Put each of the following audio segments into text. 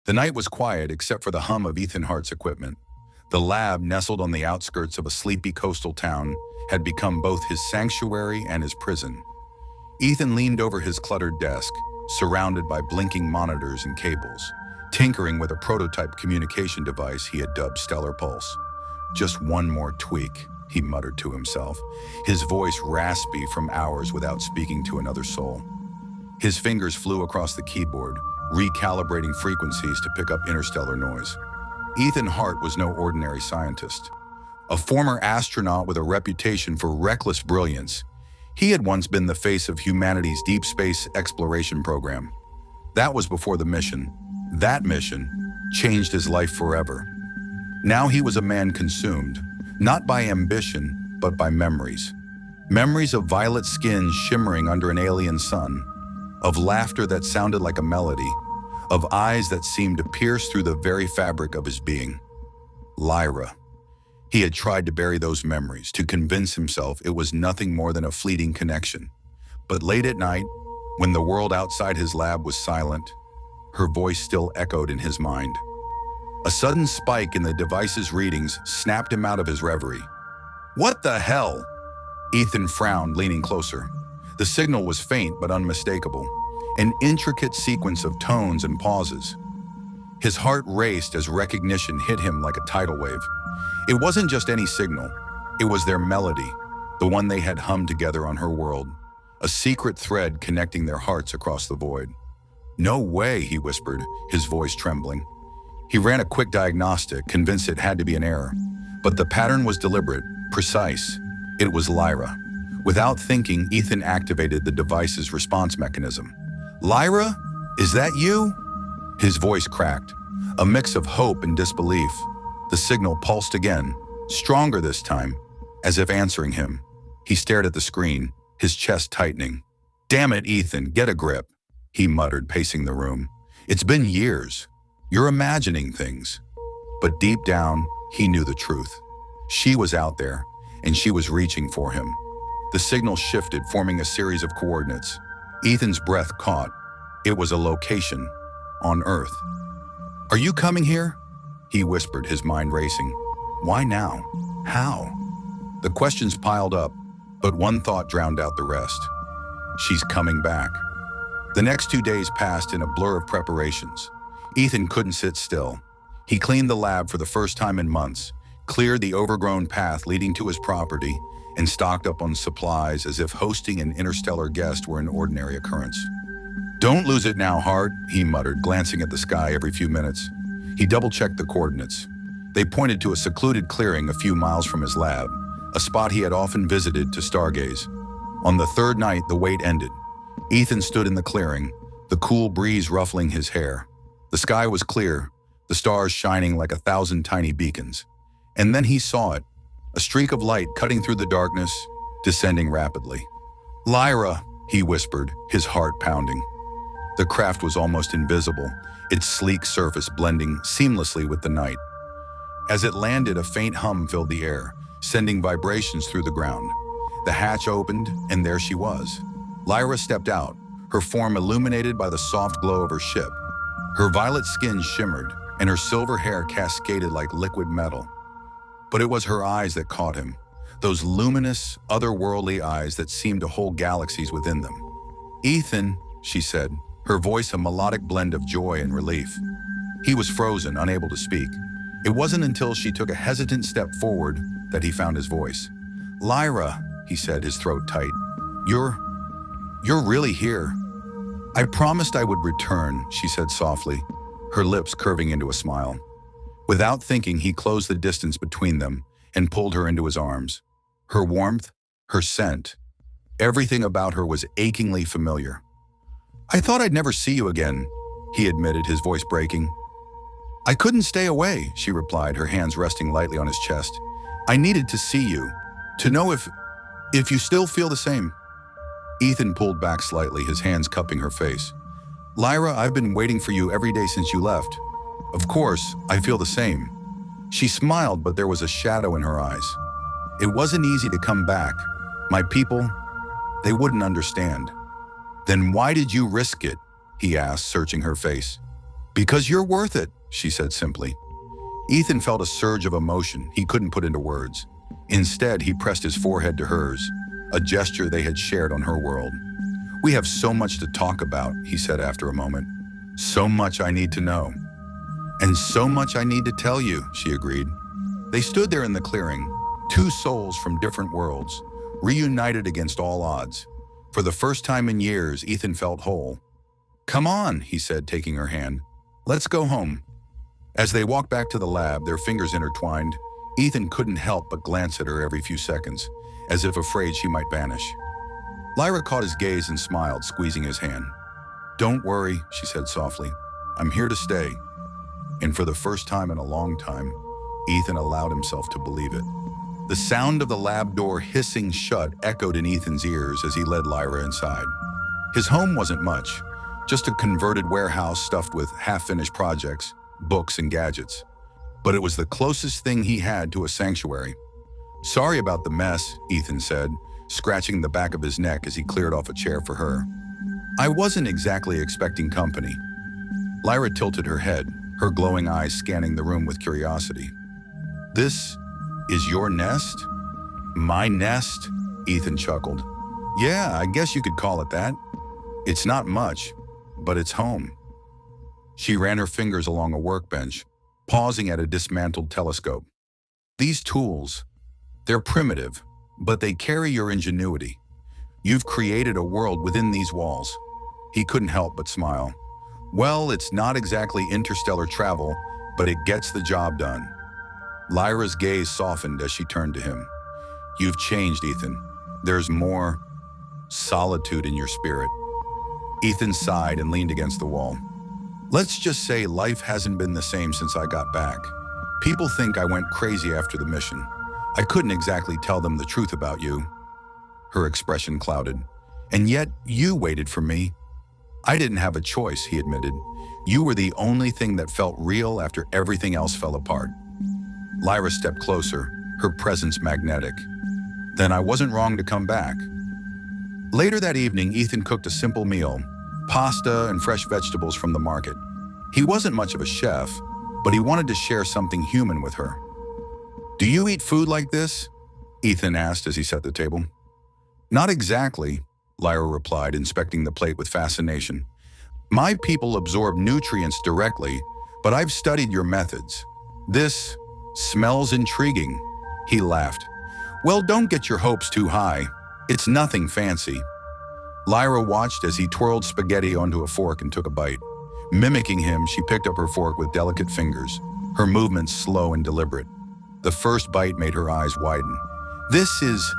The night was quiet except for the hum of Ethan Hart's equipment. The lab, nestled on the outskirts of a sleepy coastal town, had become both his sanctuary and his prison. Ethan leaned over his cluttered desk, surrounded by blinking monitors and cables, tinkering with a prototype communication device he had dubbed Stellar Pulse. "Just one more tweak," he muttered to himself, his voice raspy from hours without speaking to another soul. His fingers flew across the keyboard, recalibrating frequencies to pick up interstellar noise. Ethan Hart was no ordinary scientist. A former astronaut with a reputation for reckless brilliance, he had once been the face of humanity's deep space exploration program. That was before the mission. That mission changed his life forever. Now he was a man consumed, not by ambition, but by memories. Memories of violet skin shimmering under an alien sun, of laughter that sounded like a melody, of eyes that seemed to pierce through the very fabric of his being. Lyra. He had tried to bury those memories, to convince himself it was nothing more than a fleeting connection. But late at night, when the world outside his lab was silent, her voice still echoed in his mind. A sudden spike in the device's readings snapped him out of his reverie. "What the hell?" Ethan frowned, leaning closer. The signal was faint but unmistakable, an intricate sequence of tones and pauses. His heart raced as recognition hit him like a tidal wave. It wasn't just any signal, it was their melody, the one they had hummed together on her world, a secret thread connecting their hearts across the void. "No way," he whispered, his voice trembling. He ran a quick diagnostic, convinced it had to be an error. But the pattern was deliberate, precise. It was Lyra. Without thinking, Ethan activated the device's response mechanism. "Lyra? Is that you?" His voice cracked, a mix of hope and disbelief. The signal pulsed again, stronger this time, as if answering him. He stared at the screen, his chest tightening. "Damn it, Ethan, get a grip," he muttered, pacing the room. "It's been years. You're imagining things." But deep down, he knew the truth. She was out there, and she was reaching for him. The signal shifted, forming a series of coordinates. Ethan's breath caught. It was a location, on Earth. "Are you coming here?" he whispered, his mind racing. "Why now? How?" The questions piled up, but one thought drowned out the rest. She's coming back. The next 2 days passed in a blur of preparations. Ethan couldn't sit still. He cleaned the lab for the first time in months, cleared the overgrown path leading to his property, and stocked up on supplies as if hosting an interstellar guest were an ordinary occurrence. "Don't lose it now, Hart," he muttered, glancing at the sky every few minutes. He double-checked the coordinates. They pointed to a secluded clearing a few miles from his lab, a spot he had often visited to stargaze. On the third night, the wait ended. Ethan stood in the clearing, the cool breeze ruffling his hair. The sky was clear, the stars shining like 1,000 tiny beacons. And then he saw it, a streak of light cutting through the darkness, descending rapidly. "Lyra," he whispered, his heart pounding. The craft was almost invisible, its sleek surface blending seamlessly with the night. As it landed, a faint hum filled the air, sending vibrations through the ground. The hatch opened, and there she was. Lyra stepped out, her form illuminated by the soft glow of her ship. Her violet skin shimmered, and her silver hair cascaded like liquid metal. But it was her eyes that caught him, those luminous, otherworldly eyes that seemed to hold galaxies within them. "Ethan," she said, her voice a melodic blend of joy and relief. He was frozen, unable to speak. It wasn't until she took a hesitant step forward that he found his voice. "Lyra," he said, his throat tight. You're really here." "I promised I would return," she said softly, her lips curving into a smile. Without thinking, he closed the distance between them and pulled her into his arms. Her warmth, her scent, everything about her was achingly familiar. "I thought I'd never see you again," he admitted, his voice breaking. "I couldn't stay away," she replied, her hands resting lightly on his chest. "I needed to see you, to know if you still feel the same." Ethan pulled back slightly, his hands cupping her face. "Lyra, I've been waiting for you every day since you left. Of course, I feel the same." She smiled, but there was a shadow in her eyes. "It wasn't easy to come back. My people, they wouldn't understand." "Then why did you risk it?" he asked, searching her face. "Because you're worth it," she said simply. Ethan felt a surge of emotion he couldn't put into words. Instead, he pressed his forehead to hers, a gesture they had shared on her world. "We have so much to talk about," he said after a moment. "So much I need to know." "And so much I need to tell you," she agreed. They stood there in the clearing, two souls from different worlds, reunited against all odds. For the first time in years, Ethan felt whole. "Come on," he said, taking her hand. "Let's go home." As they walked back to the lab, their fingers intertwined, Ethan couldn't help but glance at her every few seconds, as if afraid she might vanish. Lyra caught his gaze and smiled, squeezing his hand. "Don't worry," she said softly. "I'm here to stay." And for the first time in a long time, Ethan allowed himself to believe it. The sound of the lab door hissing shut echoed in Ethan's ears as he led Lyra inside. His home wasn't much, just a converted warehouse stuffed with half-finished projects, books, and gadgets. But it was the closest thing he had to a sanctuary. "Sorry about the mess," Ethan said, scratching the back of his neck as he cleared off a chair for her. "I wasn't exactly expecting company." Lyra tilted her head, her glowing eyes scanning the room with curiosity. "This is your nest?" "My nest?" Ethan chuckled. "Yeah, I guess you could call it that. It's not much, but it's home." She ran her fingers along a workbench, pausing at a dismantled telescope. "These tools, they're primitive, but they carry your ingenuity. You've created a world within these walls." He couldn't help but smile. "Well, it's not exactly interstellar travel, but it gets the job done." Lyra's gaze softened as she turned to him. "You've changed, Ethan. There's more solitude in your spirit." Ethan sighed and leaned against the wall. "Let's just say life hasn't been the same since I got back. People think I went crazy after the mission. I couldn't exactly tell them the truth about you." Her expression clouded. "And yet, you waited for me." "I didn't have a choice," he admitted. "You were the only thing that felt real after everything else fell apart." Lyra stepped closer, her presence magnetic. "Then I wasn't wrong to come back." Later that evening, Ethan cooked a simple meal, pasta and fresh vegetables from the market. He wasn't much of a chef, but he wanted to share something human with her. "Do you eat food like this?" Ethan asked as he set the table. "Not exactly," Lyra replied, inspecting the plate with fascination. "My people absorb nutrients directly, but I've studied your methods. This smells intriguing." He laughed. "Well, don't get your hopes too high. It's nothing fancy." Lyra watched as he twirled spaghetti onto a fork and took a bite. Mimicking him, she picked up her fork with delicate fingers, her movements slow and deliberate. The first bite made her eyes widen. "This is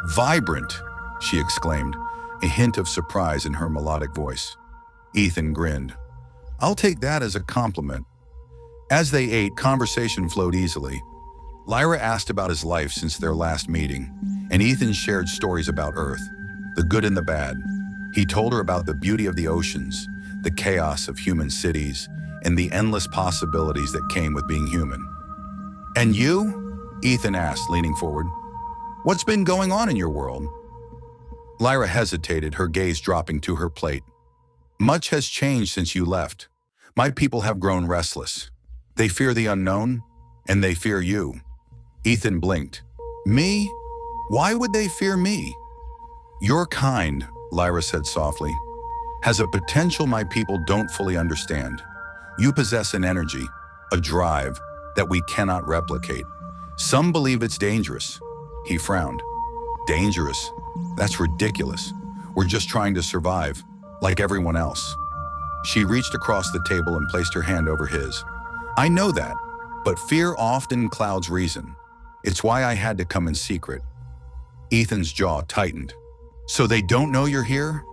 vibrant," she exclaimed, a hint of surprise in her melodic voice. Ethan grinned. "I'll take that as a compliment." As they ate, conversation flowed easily. Lyra asked about his life since their last meeting, and Ethan shared stories about Earth, the good and the bad. He told her about the beauty of the oceans, the chaos of human cities, and the endless possibilities that came with being human. "And you?" Ethan asked, leaning forward. "What's been going on in your world?" Lyra hesitated, her gaze dropping to her plate. "Much has changed since you left. My people have grown restless. They fear the unknown, and they fear you." Ethan blinked. "Me? Why would they fear me?" "Your kind," Lyra said softly, "has a potential my people don't fully understand. You possess an energy, a drive, that we cannot replicate. Some believe it's dangerous." He frowned. "Dangerous? That's ridiculous. We're just trying to survive, like everyone else." She reached across the table and placed her hand over his. "I know that, but fear often clouds reason. It's why I had to come in secret." Ethan's jaw tightened. "So they don't know you're here?"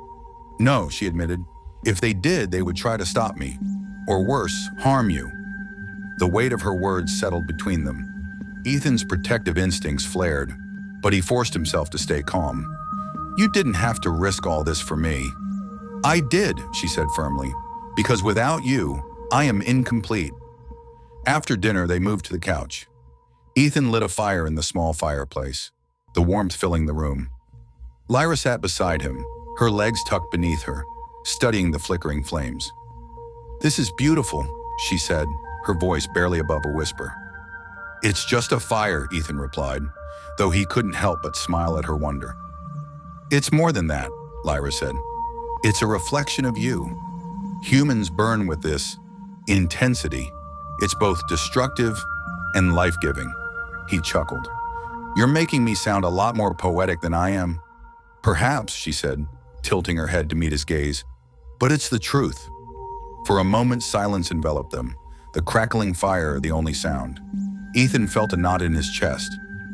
"No," she admitted. "If they did, they would try to stop me. Or worse, harm you." The weight of her words settled between them. Ethan's protective instincts flared, but he forced himself to stay calm. "You didn't have to risk all this for me." "I did," she said firmly, "because without you, I am incomplete." After dinner, they moved to the couch. Ethan lit a fire in the small fireplace, the warmth filling the room. Lyra sat beside him, her legs tucked beneath her, studying the flickering flames. "This is beautiful," she said, her voice barely above a whisper. "It's just a fire," Ethan replied, though he couldn't help but smile at her wonder. "It's more than that," Lyra said. "It's a reflection of you. Humans burn with this intensity. It's both destructive and life-giving." He chuckled. "You're making me sound a lot more poetic than I am." "Perhaps," she said, tilting her head to meet his gaze. "But it's the truth." For a moment, silence enveloped them, the crackling fire the only sound. Ethan felt a knot in his chest,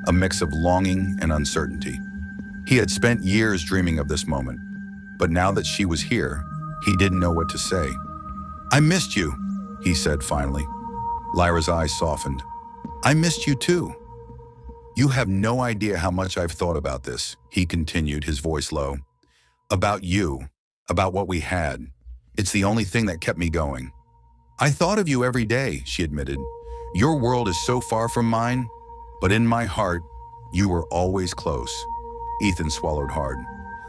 a mix of longing and uncertainty. He had spent years dreaming of this moment, but now that she was here, he didn't know what to say. "I missed you," he said finally. Lyra's eyes softened. "I missed you too." "You have no idea how much I've thought about this," he continued, his voice low. "About you, about what we had. It's the only thing that kept me going." "I thought of you every day," she admitted. "Your world is so far from mine, but in my heart, you were always close." Ethan swallowed hard.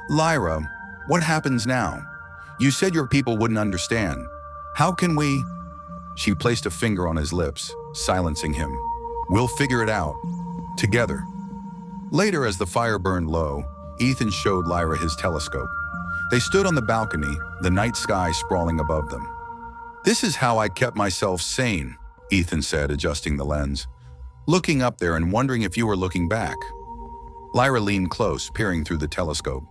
"Lyra, what happens now? You said your people wouldn't understand. How can we?" She placed a finger on his lips, silencing him. "We'll figure it out. Together." Later, as the fire burned low, Ethan showed Lyra his telescope. They stood on the balcony, the night sky sprawling above them. "This is how I kept myself sane," Ethan said, adjusting the lens. "Looking up there and wondering if you were looking back." Lyra leaned close, peering through the telescope.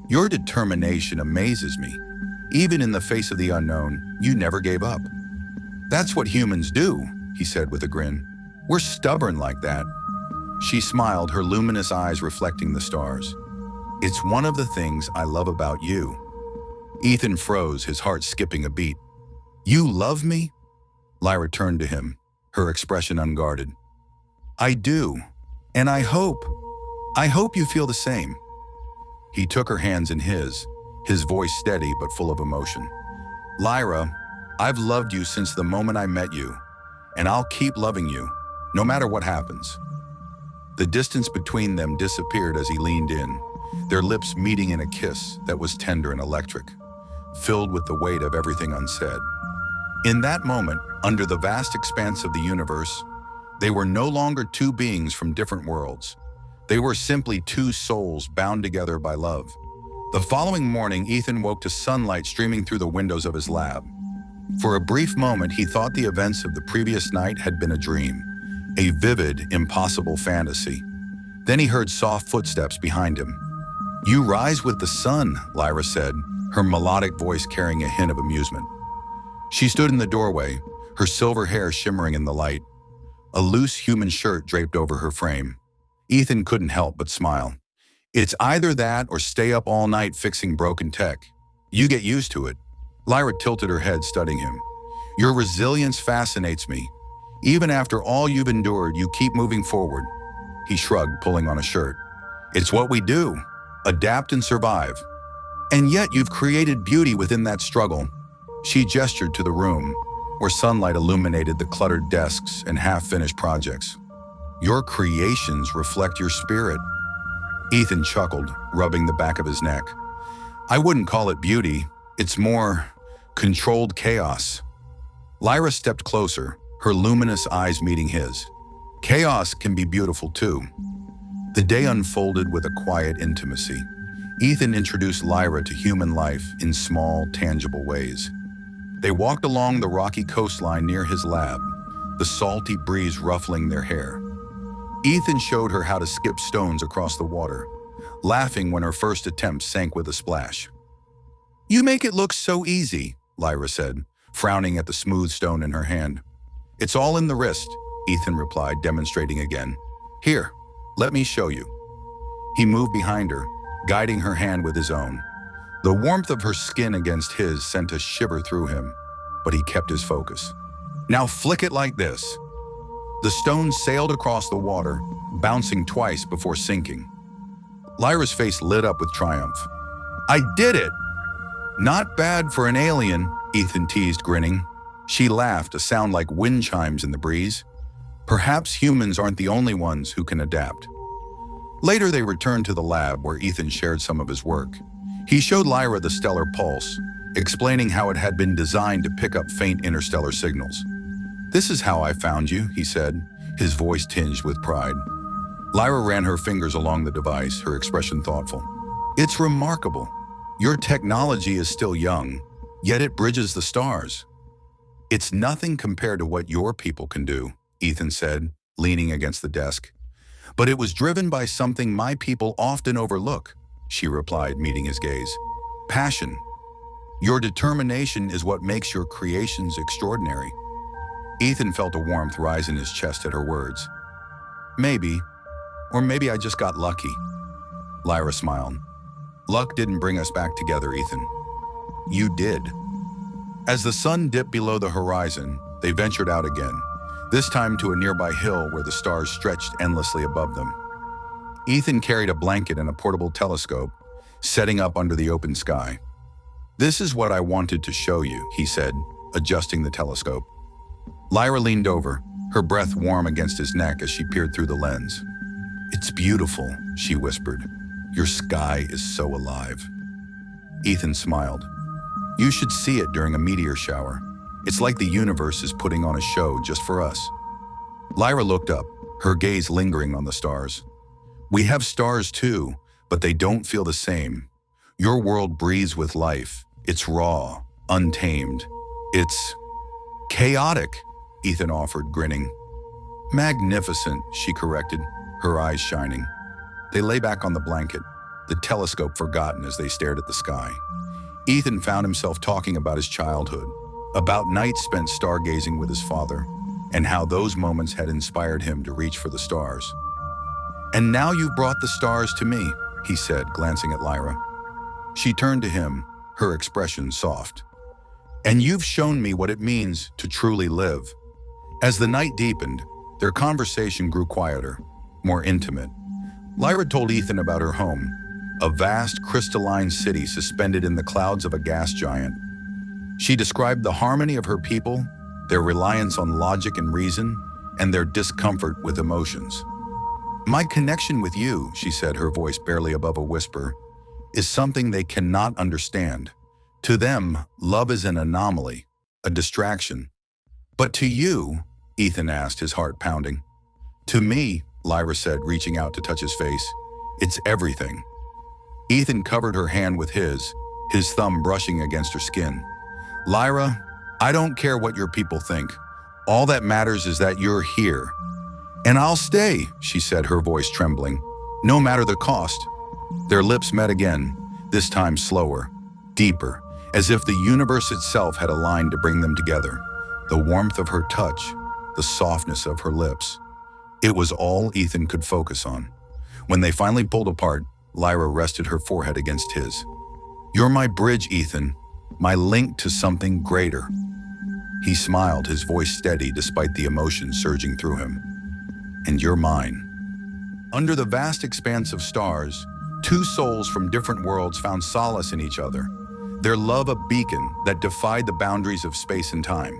"Your determination amazes me. Even in the face of the unknown, you never gave up." "That's what humans do," he said with a grin. "We're stubborn like that." She smiled, her luminous eyes reflecting the stars. "It's one of the things I love about you." Ethan froze, his heart skipping a beat. "You love me?" Lyra turned to him, her expression unguarded. "I do, and I hope you feel the same." He took her hands in his voice steady but full of emotion. "Lyra, I've loved you since the moment I met you, and I'll keep loving you, no matter what happens." The distance between them disappeared as he leaned in, their lips meeting in a kiss that was tender and electric, filled with the weight of everything unsaid. In that moment, under the vast expanse of the universe, they were no longer two beings from different worlds. They were simply two souls bound together by love. The following morning, Ethan woke to sunlight streaming through the windows of his lab. For a brief moment, he thought the events of the previous night had been a dream, a vivid, impossible fantasy. Then he heard soft footsteps behind him. "You rise with the sun," Lyra said, her melodic voice carrying a hint of amusement. She stood in the doorway, her silver hair shimmering in the light, a loose human shirt draped over her frame. Ethan couldn't help but smile. "It's either that or stay up all night fixing broken tech. You get used to it." Lyra tilted her head, studying him. "Your resilience fascinates me. Even after all you've endured, you keep moving forward." He shrugged, pulling on a shirt. "It's what we do, adapt and survive. And yet you've created beauty within that struggle." She gestured to the room, where sunlight illuminated the cluttered desks and half-finished projects. "Your creations reflect your spirit." Ethan chuckled, rubbing the back of his neck. "I wouldn't call it beauty. It's more controlled chaos." Lyra stepped closer, her luminous eyes meeting his. "Chaos can be beautiful too." The day unfolded with a quiet intimacy. Ethan introduced Lyra to human life in small, tangible ways. They walked along the rocky coastline near his lab, the salty breeze ruffling their hair. Ethan showed her how to skip stones across the water, laughing when her first attempt sank with a splash. "You make it look so easy," Lyra said, frowning at the smooth stone in her hand. "It's all in the wrist," Ethan replied, demonstrating again. "Here, let me show you." He moved behind her, guiding her hand with his own. The warmth of her skin against his sent a shiver through him, but he kept his focus. "Now flick it like this." The stone sailed across the water, bouncing twice before sinking. Lyra's face lit up with triumph. "I did it!" "Not bad for an alien," Ethan teased, grinning. She laughed, a sound like wind chimes in the breeze. "Perhaps humans aren't the only ones who can adapt." Later, they returned to the lab where Ethan shared some of his work. He showed Lyra the stellar pulse, explaining how it had been designed to pick up faint interstellar signals. "This is how I found you," he said, his voice tinged with pride. Lyra ran her fingers along the device, her expression thoughtful. "It's remarkable. Your technology is still young, yet it bridges the stars." "It's nothing compared to what your people can do," Ethan said, leaning against the desk. "But it was driven by something my people often overlook," she replied, meeting his gaze. "Passion. Your determination is what makes your creations extraordinary." Ethan felt a warmth rise in his chest at her words. "Maybe, or maybe I just got lucky." Lyra smiled. "Luck didn't bring us back together, Ethan. You did." As the sun dipped below the horizon, they ventured out again, this time to a nearby hill where the stars stretched endlessly above them. Ethan carried a blanket and a portable telescope, setting up under the open sky. "This is what I wanted to show you," he said, adjusting the telescope. Lyra leaned over, her breath warm against his neck as she peered through the lens. "It's beautiful," she whispered. "Your sky is so alive." Ethan smiled. "You should see it during a meteor shower. It's like the universe is putting on a show just for us." Lyra looked up, her gaze lingering on the stars. "We have stars too, but they don't feel the same. Your world breathes with life. It's raw, untamed. It's chaotic," Ethan offered, grinning. "Magnificent," she corrected, her eyes shining. They lay back on the blanket, the telescope forgotten as they stared at the sky. Ethan found himself talking about his childhood, about nights spent stargazing with his father, and how those moments had inspired him to reach for the stars. "And now you've brought the stars to me," he said, glancing at Lyra. She turned to him, her expression soft. "And you've shown me what it means to truly live." As the night deepened, their conversation grew quieter, more intimate. Lyra told Ethan about her home, a vast crystalline city suspended in the clouds of a gas giant. She described the harmony of her people, their reliance on logic and reason, and their discomfort with emotions. "My connection with you," she said, her voice barely above a whisper, "is something they cannot understand. To them, love is an anomaly, a distraction. But to you," Ethan asked, his heart pounding. "To me," Lyra said, reaching out to touch his face, "it's everything." Ethan covered her hand with his thumb brushing against her skin. "Lyra, I don't care what your people think. All that matters is that you're here." "And I'll stay," she said, her voice trembling, "no matter the cost." Their lips met again, this time slower, deeper, as if the universe itself had aligned to bring them together. The warmth of her touch, the softness of her lips. It was all Ethan could focus on. When they finally pulled apart, Lyra rested her forehead against his. "You're my bridge, Ethan, my link to something greater." He smiled, his voice steady despite the emotion surging through him. "And you're mine." Under the vast expanse of stars, two souls from different worlds found solace in each other, their love a beacon that defied the boundaries of space and time.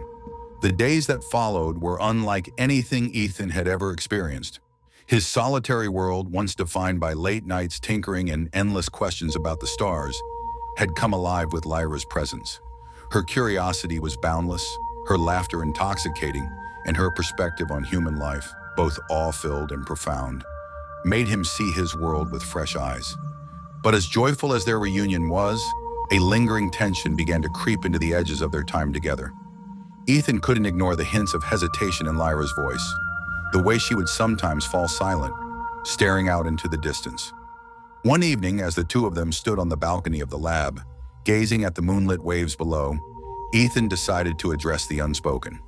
The days that followed were unlike anything Ethan had ever experienced. His solitary world, once defined by late nights tinkering and endless questions about the stars, had come alive with Lyra's presence. Her curiosity was boundless, her laughter intoxicating, and her perspective on human life, both awe-filled and profound, made him see his world with fresh eyes. But as joyful as their reunion was, a lingering tension began to creep into the edges of their time together. Ethan couldn't ignore the hints of hesitation in Lyra's voice, the way she would sometimes fall silent, staring out into the distance. One evening, as the two of them stood on the balcony of the lab, gazing at the moonlit waves below, Ethan decided to address the unspoken.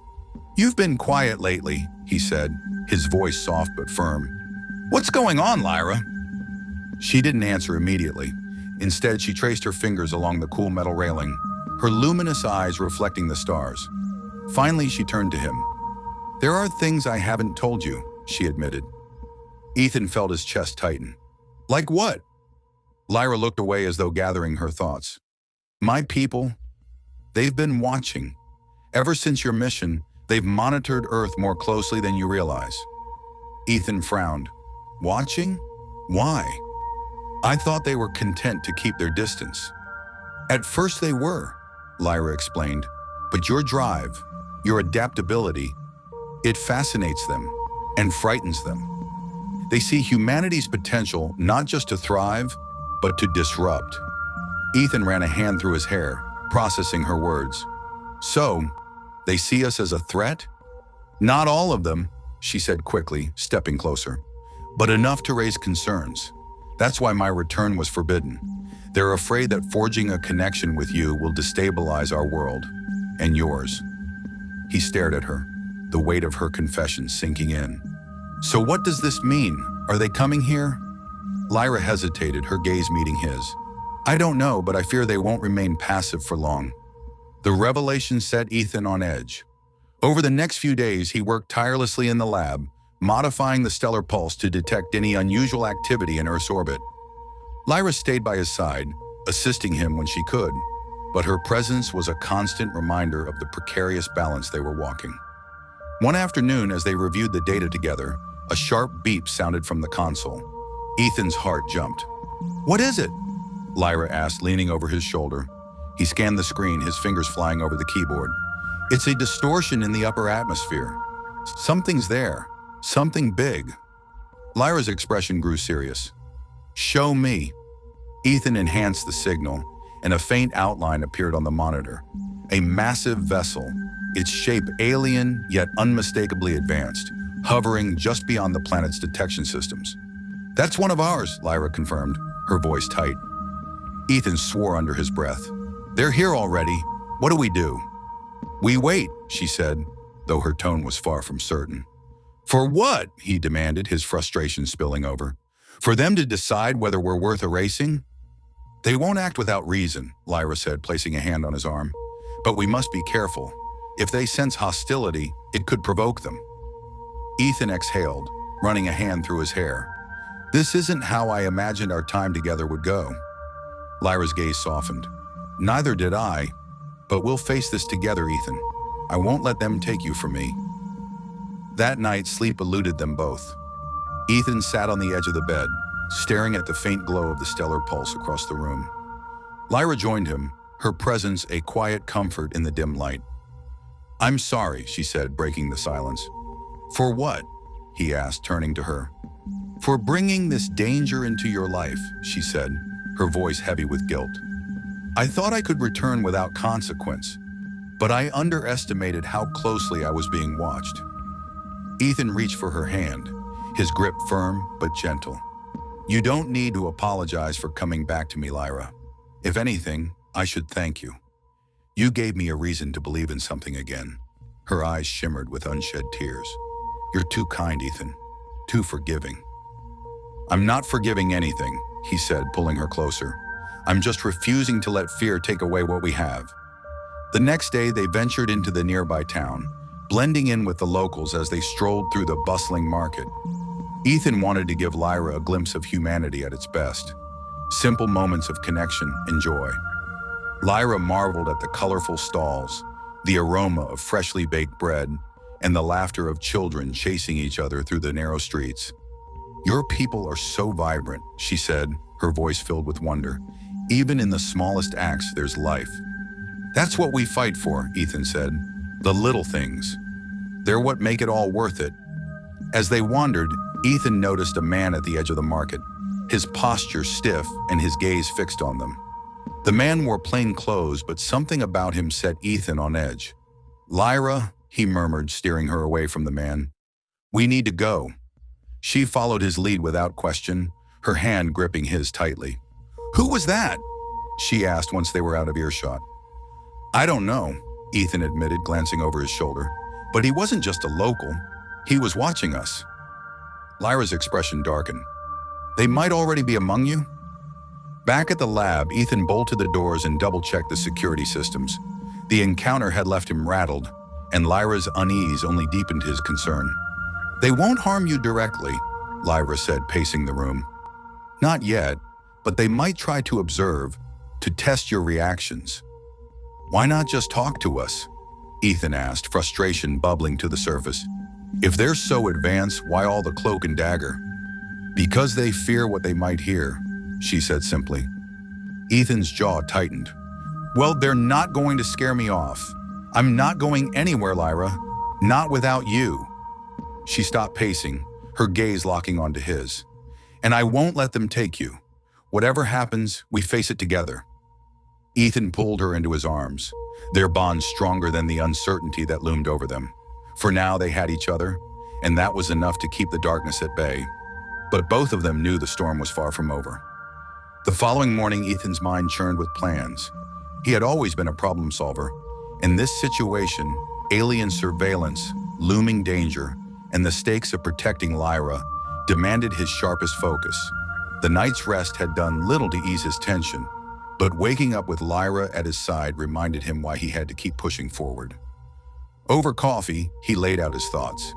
"You've been quiet lately," he said, his voice soft but firm. "What's going on, Lyra?" She didn't answer immediately. Instead, she traced her fingers along the cool metal railing, her luminous eyes reflecting the stars. Finally, she turned to him. "There are things I haven't told you," she admitted. Ethan felt his chest tighten. "Like what?" Lyra looked away as though gathering her thoughts. "My people, they've been watching. Ever since your mission, they've monitored Earth more closely than you realize." Ethan frowned. "Watching? Why?" "I thought they were content to keep their distance." "At first they were. Lyra explained. But your drive, your adaptability, it fascinates them and frightens them. They see humanity's potential not just to thrive, but to disrupt. Ethan ran a hand through his hair, processing her words. So, they see us as a threat? Not all of them, she said quickly, stepping closer, but enough to raise concerns. That's why my return was forbidden. They're afraid that forging a connection with you will destabilize our world, and yours. He stared at her, the weight of her confession sinking in. So what does this mean? Are they coming here? Lyra hesitated, her gaze meeting his. I don't know, but I fear they won't remain passive for long. The revelation set Ethan on edge. Over the next few days, he worked tirelessly in the lab, modifying the stellar pulse to detect any unusual activity in Earth's orbit. Lyra stayed by his side, assisting him when she could, but her presence was a constant reminder of the precarious balance they were walking. One afternoon, as they reviewed the data together, a sharp beep sounded from the console. Ethan's heart jumped. What is it? Lyra asked, leaning over his shoulder. He scanned the screen, his fingers flying over the keyboard. It's a distortion in the upper atmosphere. Something's there. Something big. Lyra's expression grew serious. Show me. Ethan enhanced the signal, and a faint outline appeared on the monitor. A massive vessel, its shape alien yet unmistakably advanced, hovering just beyond the planet's detection systems. That's one of ours, Lyra confirmed, her voice tight. Ethan swore under his breath. They're here already. What do we do? We wait, she said, though her tone was far from certain. For what? He demanded, his frustration spilling over. For them to decide whether we're worth erasing? They won't act without reason, Lyra said, placing a hand on his arm. But we must be careful. If they sense hostility, it could provoke them. Ethan exhaled, running a hand through his hair. This isn't how I imagined our time together would go. Lyra's gaze softened. Neither did I, but we'll face this together, Ethan. I won't let them take you from me. That night, sleep eluded them both. Ethan sat on the edge of the bed, staring at the faint glow of the stellar pulse across the room. Lyra joined him, her presence a quiet comfort in the dim light. I'm sorry, she said, breaking the silence. For what? He asked, turning to her. For bringing this danger into your life, she said, her voice heavy with guilt. I thought I could return without consequence, but I underestimated how closely I was being watched. Ethan reached for her hand, his grip firm but gentle. You don't need to apologize for coming back to me, Lyra. If anything, I should thank you. You gave me a reason to believe in something again. Her eyes shimmered with unshed tears. You're too kind, Ethan. Too forgiving. I'm not forgiving anything, he said, pulling her closer. I'm just refusing to let fear take away what we have. The next day, they ventured into the nearby town, blending in with the locals as they strolled through the bustling market. Ethan wanted to give Lyra a glimpse of humanity at its best. Simple moments of connection and joy. Lyra marveled at the colorful stalls, the aroma of freshly baked bread, and the laughter of children chasing each other through the narrow streets. Your people are so vibrant, she said, her voice filled with wonder. Even in the smallest acts, there's life. That's what we fight for, Ethan said. The little things. They're what make it all worth it. As they wandered, Ethan noticed a man at the edge of the market, his posture stiff and his gaze fixed on them. The man wore plain clothes, but something about him set Ethan on edge. Lyra, he murmured, steering her away from the man. We need to go. She followed his lead without question, her hand gripping his tightly. Who was that? She asked once they were out of earshot. I don't know, Ethan admitted, glancing over his shoulder. But he wasn't just a local. He was watching us. Lyra's expression darkened. They might already be among you? Back at the lab, Ethan bolted the doors and double-checked the security systems. The encounter had left him rattled, and Lyra's unease only deepened his concern. They won't harm you directly, Lyra said, pacing the room. Not yet, but they might try to observe, to test your reactions. Why not just talk to us? Ethan asked, frustration bubbling to the surface. If they're so advanced, why all the cloak and dagger? Because they fear what they might hear, she said simply. Ethan's jaw tightened. Well, they're not going to scare me off. I'm not going anywhere, Lyra. Not without you. She stopped pacing, her gaze locking onto his. And I won't let them take you. Whatever happens, we face it together. Ethan pulled her into his arms, their bond stronger than the uncertainty that loomed over them. For now, they had each other, and that was enough to keep the darkness at bay. But both of them knew the storm was far from over. The following morning, Ethan's mind churned with plans. He had always been a problem solver. In this situation, alien surveillance, looming danger, and the stakes of protecting Lyra demanded his sharpest focus. The night's rest had done little to ease his tension, but waking up with Lyra at his side reminded him why he had to keep pushing forward. Over coffee, he laid out his thoughts.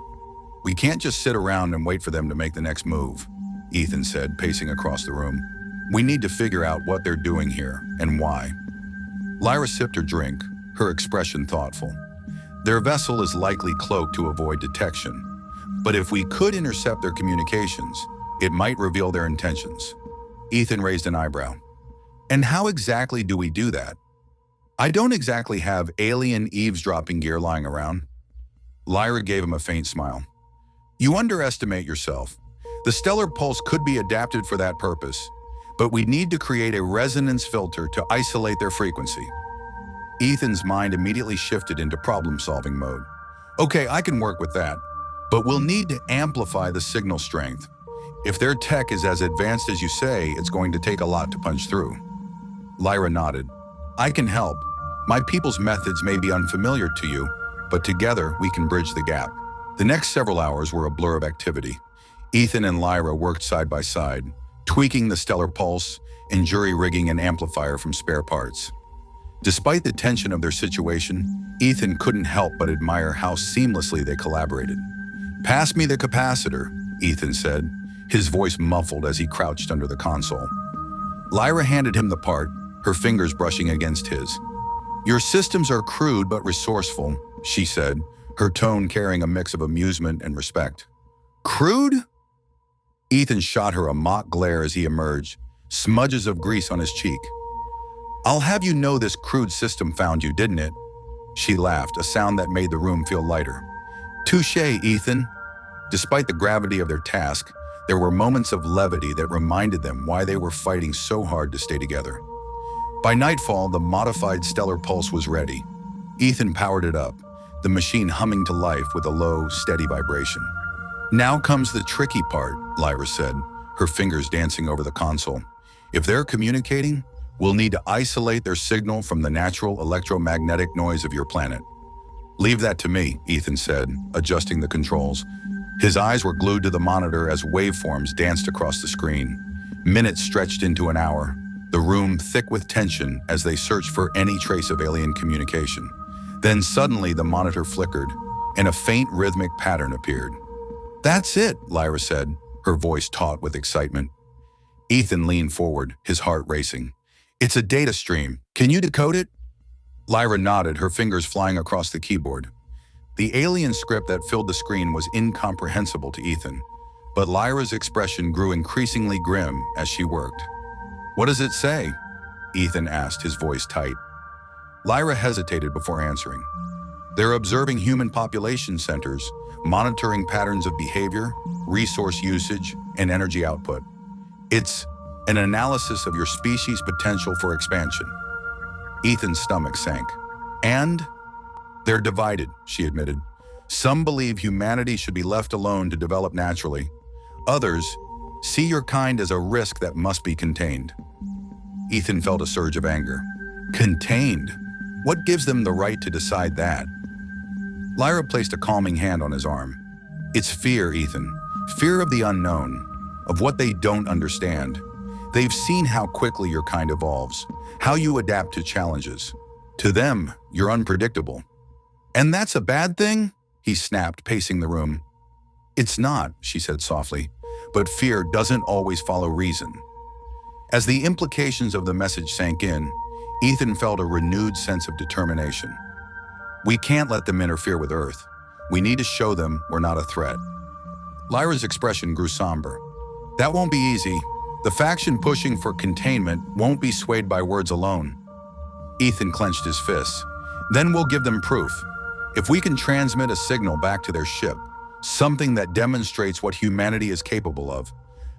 We can't just sit around and wait for them to make the next move, Ethan said, pacing across the room. We need to figure out what they're doing here and why. Lyra sipped her drink, her expression thoughtful. Their vessel is likely cloaked to avoid detection, but if we could intercept their communications, it might reveal their intentions. Ethan raised an eyebrow. And how exactly do we do that? I don't exactly have alien eavesdropping gear lying around. Lyra gave him a faint smile. You underestimate yourself. The stellar pulse could be adapted for that purpose, but we need to create a resonance filter to isolate their frequency. Ethan's mind immediately shifted into problem-solving mode. Okay, I can work with that, but we'll need to amplify the signal strength. If their tech is as advanced as you say, it's going to take a lot to punch through. Lyra nodded. I can help. My people's methods may be unfamiliar to you, but together we can bridge the gap. The next several hours were a blur of activity. Ethan and Lyra worked side by side, tweaking the stellar pulse and jury-rigging an amplifier from spare parts. Despite the tension of their situation, Ethan couldn't help but admire how seamlessly they collaborated. Pass me the capacitor, Ethan said, his voice muffled as he crouched under the console. Lyra handed him the part, her fingers brushing against his. Your systems are crude but resourceful, she said, her tone carrying a mix of amusement and respect. Crude? Ethan shot her a mock glare as he emerged, smudges of grease on his cheek. I'll have you know this crude system found you, didn't it? She laughed, a sound that made the room feel lighter. Touché, Ethan. Despite the gravity of their task, there were moments of levity that reminded them why they were fighting so hard to stay together. By nightfall, the modified stellar pulse was ready. Ethan powered it up, the machine humming to life with a low, steady vibration. Now comes the tricky part, Lyra said, her fingers dancing over the console. If they're communicating, we'll need to isolate their signal from the natural electromagnetic noise of your planet. Leave that to me, Ethan said, adjusting the controls. His eyes were glued to the monitor as waveforms danced across the screen. Minutes stretched into an hour, the room thick with tension as they searched for any trace of alien communication. Then suddenly the monitor flickered, and a faint rhythmic pattern appeared. That's it, Lyra said, her voice taut with excitement. Ethan leaned forward, his heart racing. It's a data stream. Can you decode it? Lyra nodded, her fingers flying across the keyboard. The alien script that filled the screen was incomprehensible to Ethan, but Lyra's expression grew increasingly grim as she worked. What does it say? Ethan asked, his voice tight. Lyra hesitated before answering. They're observing human population centers, monitoring patterns of behavior, resource usage, and energy output. It's an analysis of your species' potential for expansion. Ethan's stomach sank. And? They're divided, she admitted. Some believe humanity should be left alone to develop naturally. Others see your kind as a risk that must be contained. Ethan felt a surge of anger. Contained? What gives them the right to decide that? Lyra placed a calming hand on his arm. It's fear, Ethan. Fear of the unknown, of what they don't understand. They've seen how quickly your kind evolves, how you adapt to challenges. To them, you're unpredictable. And that's a bad thing? He snapped, pacing the room. It's not, she said softly, but fear doesn't always follow reason. As the implications of the message sank in, Ethan felt a renewed sense of determination. We can't let them interfere with Earth. We need to show them we're not a threat. Lyra's expression grew somber. That won't be easy. The faction pushing for containment won't be swayed by words alone. Ethan clenched his fists. Then we'll give them proof. If we can transmit a signal back to their ship, something that demonstrates what humanity is capable of,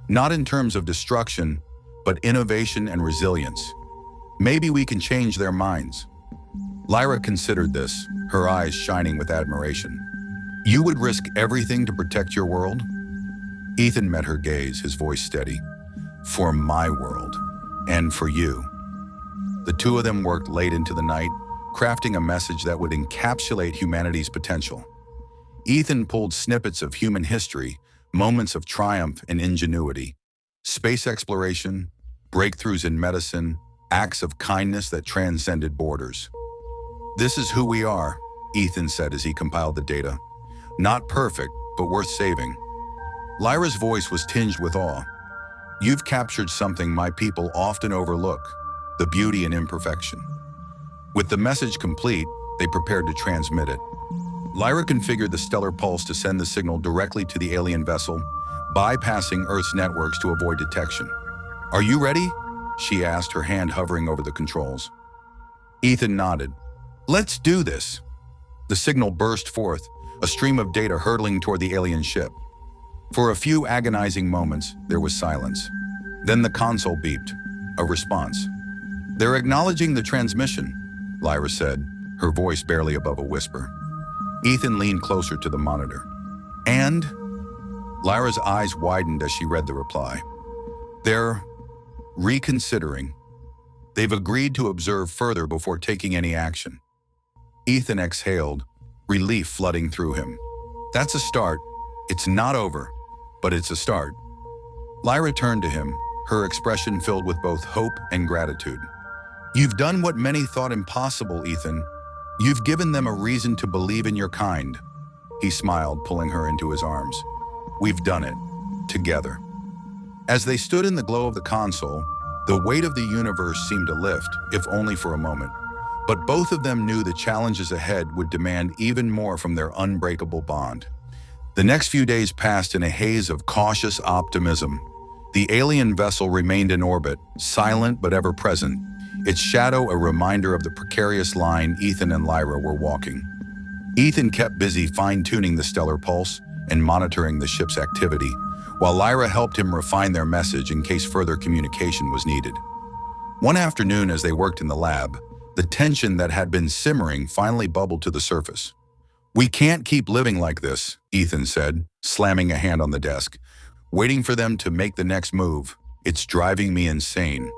not in terms of destruction, but innovation and resilience, maybe we can change their minds. Lyra considered this, her eyes shining with admiration. You would risk everything to protect your world? Ethan met her gaze, his voice steady. For my world, and for you. The two of them worked late into the night, crafting a message that would encapsulate humanity's potential. Ethan pulled snippets of human history, moments of triumph and ingenuity, space exploration, breakthroughs in medicine, acts of kindness that transcended borders. This is who we are, Ethan said as he compiled the data. Not perfect, but worth saving. Lyra's voice was tinged with awe. You've captured something my people often overlook, the beauty in imperfection. With the message complete, they prepared to transmit it. Lyra configured the stellar pulse to send the signal directly to the alien vessel, bypassing Earth's networks to avoid detection. Are you ready? She asked, her hand hovering over the controls. Ethan nodded. Let's do this. The signal burst forth, a stream of data hurtling toward the alien ship. For a few agonizing moments, there was silence. Then the console beeped, a response. They're acknowledging the transmission, Lyra said, her voice barely above a whisper. Ethan leaned closer to the monitor. And? Lyra's eyes widened as she read the reply. They're reconsidering. They've agreed to observe further before taking any action. Ethan exhaled, relief flooding through him. That's a start. It's not over, but it's a start. Lyra turned to him, her expression filled with both hope and gratitude. You've done what many thought impossible, Ethan. You've given them a reason to believe in your kind. He smiled, pulling her into his arms. We've done it, together. As they stood in the glow of the console, the weight of the universe seemed to lift, if only for a moment. But both of them knew the challenges ahead would demand even more from their unbreakable bond. The next few days passed in a haze of cautious optimism. The alien vessel remained in orbit, silent but ever present, its shadow a reminder of the precarious line Ethan and Lyra were walking. Ethan kept busy fine-tuning the stellar pulse and monitoring the ship's activity, while Lyra helped him refine their message in case further communication was needed. One afternoon as they worked in the lab, the tension that had been simmering finally bubbled to the surface. We can't keep living like this, Ethan said, slamming a hand on the desk. Waiting for them to make the next move. It's driving me insane.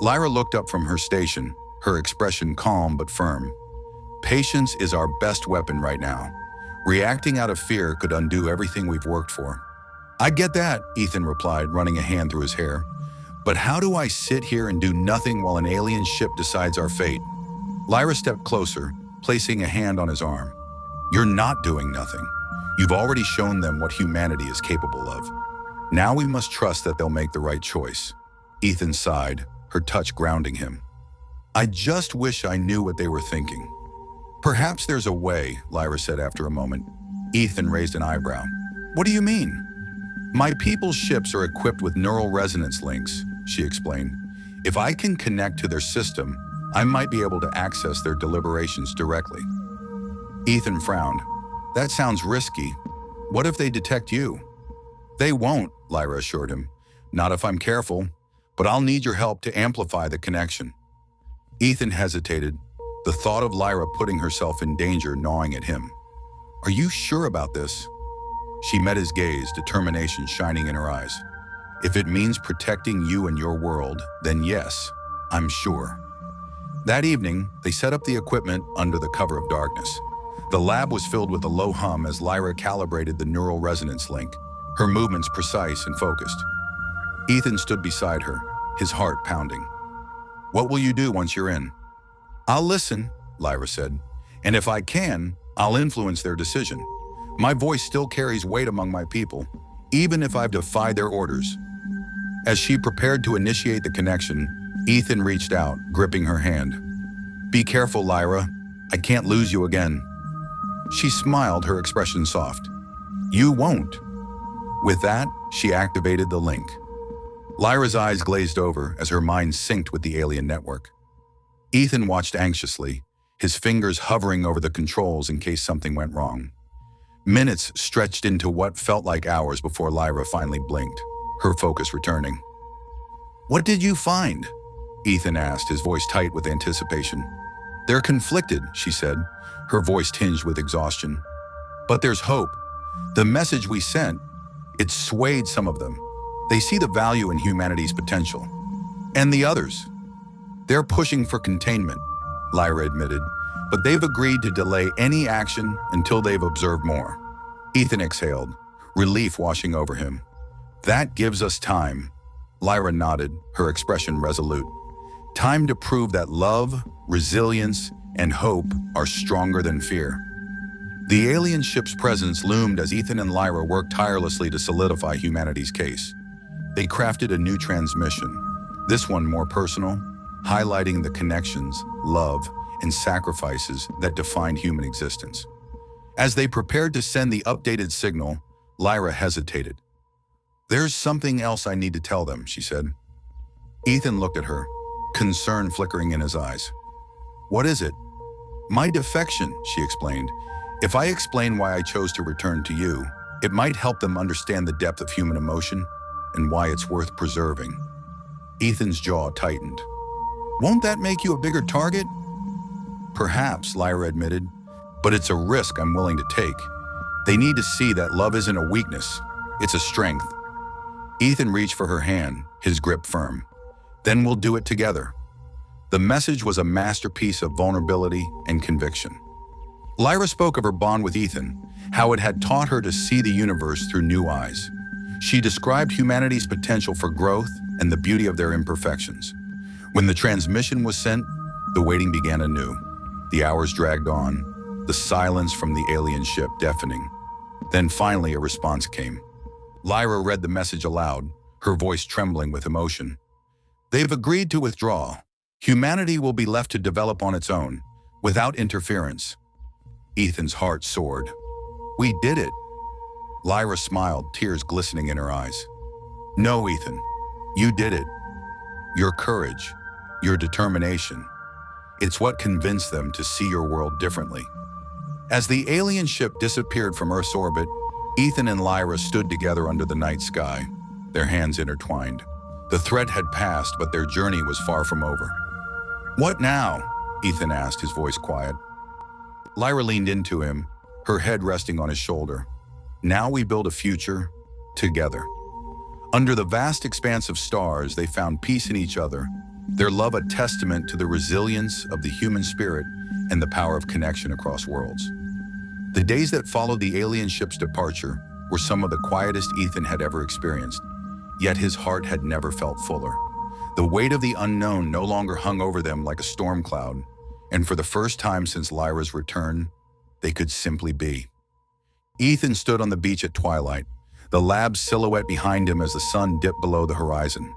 Lyra looked up from her station, her expression calm but firm. Patience is our best weapon right now. Reacting out of fear could undo everything we've worked for. I get that, Ethan replied, running a hand through his hair. But how do I sit here and do nothing while an alien ship decides our fate? Lyra stepped closer, placing a hand on his arm. You're not doing nothing. You've already shown them what humanity is capable of. Now we must trust that they'll make the right choice. Ethan sighed, her touch grounding him. I just wish I knew what they were thinking. Perhaps there's a way, Lyra said after a moment. Ethan raised an eyebrow. What do you mean? My people's ships are equipped with neural resonance links, she explained. If I can connect to their system, I might be able to access their deliberations directly. Ethan frowned. That sounds risky. What if they detect you? They won't, Lyra assured him. Not if I'm careful, but I'll need your help to amplify the connection. Ethan hesitated, the thought of Lyra putting herself in danger gnawing at him. Are you sure about this? She met his gaze, determination shining in her eyes. If it means protecting you and your world, then yes, I'm sure. That evening, they set up the equipment under the cover of darkness. The lab was filled with a low hum as Lyra calibrated the neural resonance link, her movements precise and focused. Ethan stood beside her, his heart pounding. What will you do once you're in? I'll listen, Lyra said, and if I can, I'll influence their decision. My voice still carries weight among my people, even if I've defied their orders. As she prepared to initiate the connection, Ethan reached out, gripping her hand. Be careful, Lyra. I can't lose you again. She smiled, her expression soft. You won't. With that, she activated the link. Lyra's eyes glazed over as her mind synced with the alien network. Ethan watched anxiously, his fingers hovering over the controls in case something went wrong. Minutes stretched into what felt like hours before Lyra finally blinked, her focus returning. "What did you find?" Ethan asked, his voice tight with anticipation. "They're conflicted," she said, her voice tinged with exhaustion. "But there's hope. The message we sent, it swayed some of them. They see the value in humanity's potential. And the others? They're pushing for containment," Lyra admitted, "but they've agreed to delay any action until they've observed more." Ethan exhaled, relief washing over him. "That gives us time." Lyra nodded, her expression resolute. "Time to prove that love, resilience, and hope are stronger than fear." The alien ship's presence loomed as Ethan and Lyra worked tirelessly to solidify humanity's case. They crafted a new transmission, this one more personal, highlighting the connections, love, and sacrifices that defined human existence. As they prepared to send the updated signal, Lyra hesitated. "There's something else I need to tell them," she said. Ethan looked at her, concern flickering in his eyes. "What is it?" "My defection," she explained. "If I explain why I chose to return to you, it might help them understand the depth of human emotion and why it's worth preserving." Ethan's jaw tightened. "Won't that make you a bigger target?" "Perhaps," Lyra admitted, "but it's a risk I'm willing to take. They need to see that love isn't a weakness, it's a strength." Ethan reached for her hand, his grip firm. "Then we'll do it together." The message was a masterpiece of vulnerability and conviction. Lyra spoke of her bond with Ethan, how it had taught her to see the universe through new eyes. She described humanity's potential for growth and the beauty of their imperfections. When the transmission was sent, the waiting began anew. The hours dragged on, the silence from the alien ship deafening. Then finally a response came. Lyra read the message aloud, her voice trembling with emotion. "They've agreed to withdraw. Humanity will be left to develop on its own, without interference." Ethan's heart soared. "We did it." Lyra smiled, tears glistening in her eyes. "No, Ethan, you did it. Your courage, your determination. It's what convinced them to see your world differently." As the alien ship disappeared from Earth's orbit, Ethan and Lyra stood together under the night sky, their hands intertwined. The threat had passed, but their journey was far from over. "What now?" Ethan asked, his voice quiet. Lyra leaned into him, her head resting on his shoulder. "Now we build a future together." Under the vast expanse of stars, they found peace in each other, their love a testament to the resilience of the human spirit and the power of connection across worlds. The days that followed the alien ship's departure were some of the quietest Ethan had ever experienced, yet his heart had never felt fuller. The weight of the unknown no longer hung over them like a storm cloud, and for the first time since Lyra's return, they could simply be. Ethan stood on the beach at twilight, the lab's silhouette behind him as the sun dipped below the horizon.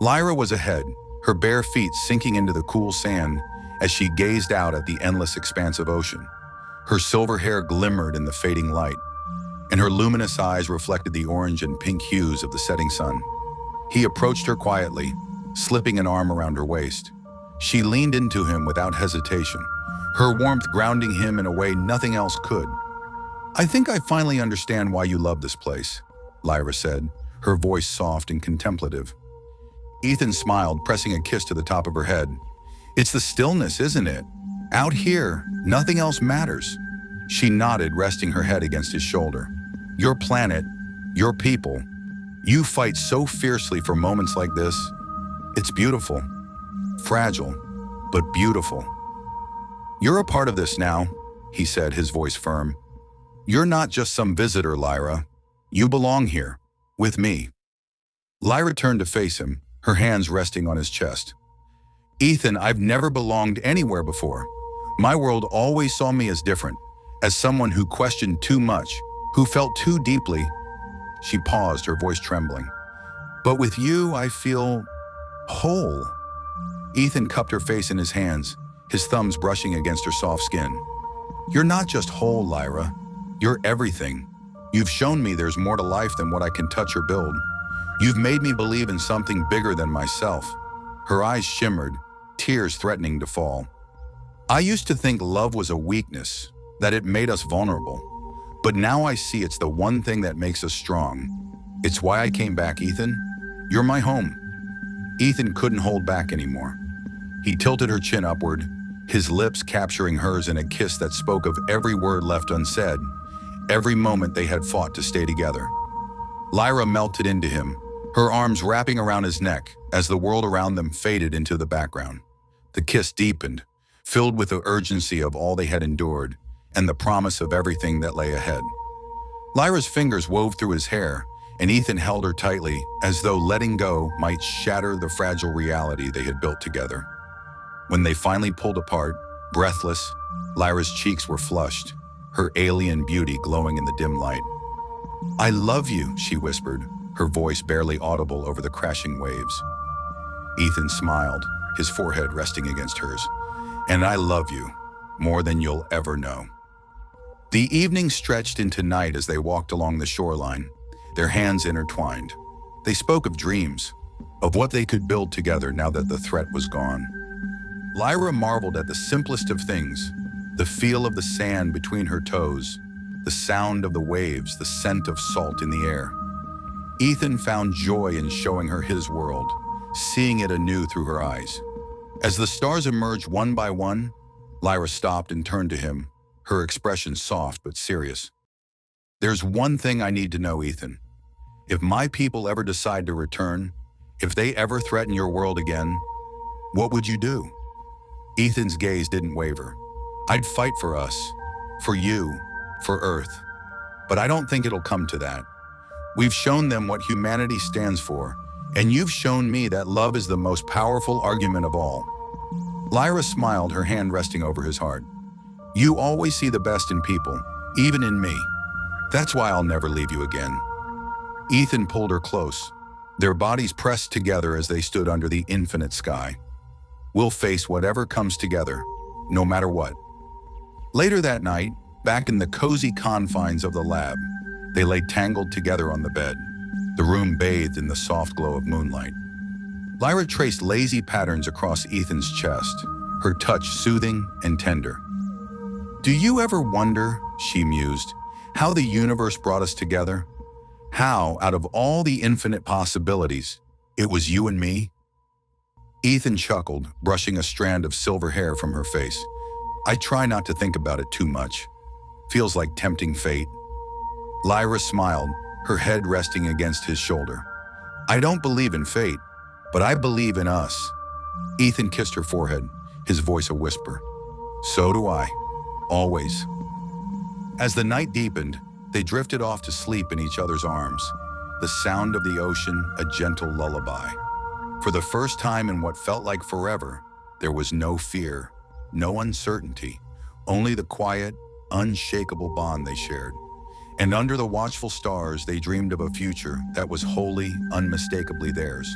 Lyra was ahead, her bare feet sinking into the cool sand as she gazed out at the endless expanse of ocean. Her silver hair glimmered in the fading light, and her luminous eyes reflected the orange and pink hues of the setting sun. He approached her quietly, slipping an arm around her waist. She leaned into him without hesitation, her warmth grounding him in a way nothing else could. "I think I finally understand why you love this place," Lyra said, her voice soft and contemplative. Ethan smiled, pressing a kiss to the top of her head. "It's the stillness, isn't it? Out here, nothing else matters." She nodded, resting her head against his shoulder. "Your planet, your people. You fight so fiercely for moments like this. It's beautiful. Fragile, but beautiful." "You're a part of this now," he said, his voice firm. "You're not just some visitor, Lyra. You belong here, with me." Lyra turned to face him, her hands resting on his chest. "Ethan, I've never belonged anywhere before. My world always saw me as different, as someone who questioned too much, who felt too deeply." She paused, her voice trembling. "But with you, I feel whole." Ethan cupped her face in his hands, his thumbs brushing against her soft skin. "You're not just whole, Lyra. You're everything. You've shown me there's more to life than what I can touch or build. You've made me believe in something bigger than myself." Her eyes shimmered, tears threatening to fall. I used to think love was a weakness, that it made us vulnerable. But now I see it's the one thing that makes us strong. It's why I came back, Ethan. You're my home. Ethan couldn't hold back anymore. He tilted her chin upward, his lips capturing hers in a kiss that spoke of every word left unsaid, every moment they had fought to stay together. Lyra melted into him, her arms wrapping around his neck as the world around them faded into the background. The kiss deepened, filled with the urgency of all they had endured and the promise of everything that lay ahead. Lyra's fingers wove through his hair, and Ethan held her tightly as though letting go might shatter the fragile reality they had built together. When they finally pulled apart, breathless, Lyra's cheeks were flushed, her alien beauty glowing in the dim light. "I love you," she whispered, her voice barely audible over the crashing waves. Ethan smiled, his forehead resting against hers. "And I love you, more than you'll ever know." The evening stretched into night as they walked along the shoreline, their hands intertwined. They spoke of dreams, of what they could build together now that the threat was gone. Lyra marveled at the simplest of things, the feel of the sand between her toes, the sound of the waves, the scent of salt in the air. Ethan found joy in showing her his world, seeing it anew through her eyes. As the stars emerged one by one, Lyra stopped and turned to him, her expression soft but serious. "There's one thing I need to know, Ethan. If my people ever decide to return, if they ever threaten your world again, what would you do?" Ethan's gaze didn't waver. "I'd fight for us, for you, for Earth. But I don't think it'll come to that. We've shown them what humanity stands for, and you've shown me that love is the most powerful argument of all." Lyra smiled, her hand resting over his heart. "You always see the best in people, even in me. That's why I'll never leave you again." Ethan pulled her close, their bodies pressed together as they stood under the infinite sky. "We'll face whatever comes together, no matter what." Later that night, back in the cozy confines of the lab, they lay tangled together on the bed, the room bathed in the soft glow of moonlight. Lyra traced lazy patterns across Ethan's chest, her touch soothing and tender. "Do you ever wonder," she mused, "how the universe brought us together? How, out of all the infinite possibilities, it was you and me?" Ethan chuckled, brushing a strand of silver hair from her face. "I try not to think about it too much. Feels like tempting fate." Lyra smiled, her head resting against his shoulder. "I don't believe in fate, but I believe in us." Ethan kissed her forehead, his voice a whisper. "So do I. Always." As the night deepened, they drifted off to sleep in each other's arms, the sound of the ocean a gentle lullaby. For the first time in what felt like forever, there was no fear, no uncertainty, only the quiet, unshakable bond they shared. And under the watchful stars, they dreamed of a future that was wholly, unmistakably theirs.